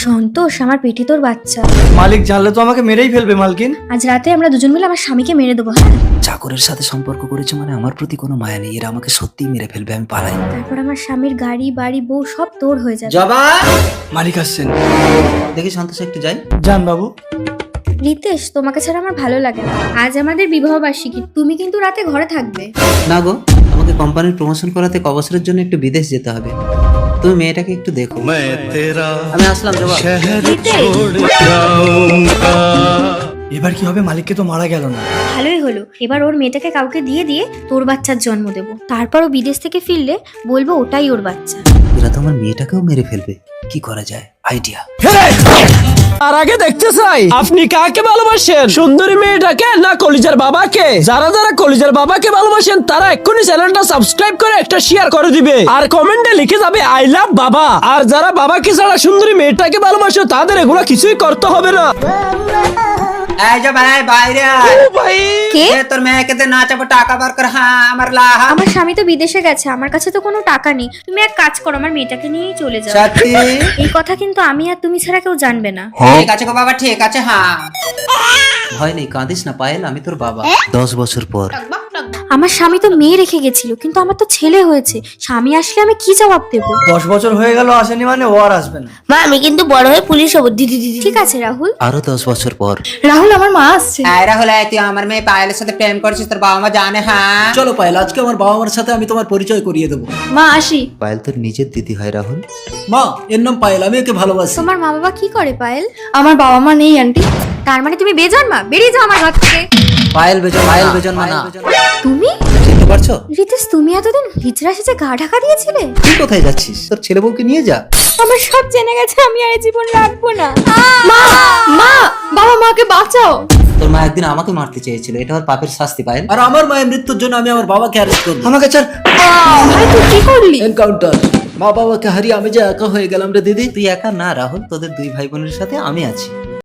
সন্তোষ, আমার পেটে তোর বাচ্চা। মালিক জানলে তো আমাকে মেরেই ফেলবে মালকিন। আজ রাতে আমরা দুজন মিলে আমার স্বামীকে মেরে দেবো। হ্যাঁ, চাকরের সাথে সম্পর্ক করেছে মানে আমার প্রতি কোনো মায়া নেই, এরা আমাকে সত্যিই মেরে ফেলবে, আমি পালাই। তারপর আমার স্বামীর গাড়ি বাড়ি বউ সব তোর হয়ে যাবে। জবা, মালিক আসছেন। দেখি সন্তোষ একটু যাই। যান বাবু। রিতেশ, তোমাকে ছাড়া আমার ভালো লাগে না। আজ আমাদের বিবাহ বার্ষিকী, তুমি কিন্তু রাতে ঘরে থাকবে। না গো, আমাকে কোম্পানির প্রমোশন করাতে ক বছরের জন্য একটু বিদেশ যেতে হবে। তুমি মেয়েটাকে একটু দেখো। আমি আসলাম জবা। এবার কি হবে? মালিককে তো মারা গেল না। ভালোই হলো, এবার ওর মেয়েটাকে কাউকে দিয়ে দিয়ে তোর বাচ্চার জন্ম দেবো। তারপর ও বিদেশ থেকে ফিরলে বলবো ওটাই ওর বাচ্চা। এরা তো আমার মেয়েটাকেও মেরে ফেলবে, কি করা যায়? আইডিয়া। তার আগে দেখতে চাই আপনি কাকে ভালোবাসেন, সুন্দরী মেয়েটাকে না কলিজার বাবাকে? যারা যারা কলিজার বাবাকে ভালোবাসেন তারা এক্ষুনি চ্যানেলটা সাবস্ক্রাইব করে একটা শেয়ার করে দিবে আর কমেন্টে লিখে যাবে আই লাভ বাবা। আর যারা বাবাকে ছাড়া সুন্দরী মেয়েটাকে ভালোবাসে তাদের এগুলো কিছুই করতে হবে না। এই যে ভাই বাইরে কে? তোর মেয়েকে দে নাচাবো, টাকা বার কর। হ্যাঁ আমার লাহা। আমার স্বামী তো বিদেশে গেছে, আমার কাছে তো কোনো টাকা নেই। তুমি এক কাজ করো, আমার মেয়েটাকে নিয়েই চলে যাও। সত্যি? এই কথা কিন্তু আমি আর তুমি ছাড়া কেউ জানবে না। ঠিক আছে গো বাবা, ঠিক আছে। হ্যাঁ, ভয় নেই, কাঁদিস না পায়েল, আমি তোর বাবা। 10 বছর পর আমার স্বামী তো মেয়ে রেখে গেছিল, কিন্তু আমার তো ছেলে হয়েছে। স্বামী আসলে আমি কি জবাব দেবো? 10 বছর হয়ে গেল আসেনি মানে ও আর আসবে না। মা আমি কিন্তু বড় হয়ে পুলিশ হবো। দিদি দিদি ঠিক আছে রাহুল। আরো 10 বছর পর। রাহুল, আমার মা আসছে। এরা হলে তুই আমার মেয়ে পায়েলের সাথে প্রেম করছিস, তোর বাবা মা জানে? হ্যাঁ চলো পায়েল, আজকে আমার বাবা মার সাথে আমি তোমার পরিচয় করিয়ে দেবো। মা আসি। পায়েল তোর নিজের দিদি হয় রাহুল। মা, এর নাম পায়েল, আমি একে ভালোবাসি। তোমার মা বাবা কি করে পায়েল? আমার বাবা মা নেই আন্টি। তার মানে তুমি বেজন্মা? বেরিয়ে যাও আমার ঘর থেকে। পায়েল বেজন না। তুমি? চিনতে পারছো? রিতেশ, তুমি এতদিন হিজড়া সেজে গা ঢাকা দিয়েছিলে? তুই কোথায় যাচ্ছিস? তোর ছেলে বউকে নিয়ে যা। আমার সব জেনে গেছে, আমি আর এই জীবন রাখবো না। মা, মা, বাবা মাকে বাঁচাও। তোর মা একদিন আমাকে মারতে চেয়েছিল, এটা ওর পাপের শাস্তি। পায়েল, আর আমার মায়ের মৃত্যুর জন্য আমি আমার বাবাকে অ্যারেস্ট করবো। আমাকে ছাড়। ভাই তুই কি করলি? এনকাউন্টার। মা বাবাকে হারিয়ে আমি যে একা হয়ে গেলাম রে দিদি। তুই একা না রাহুল, তোদের 2 ভাই বোনের সাথে আমি আছি।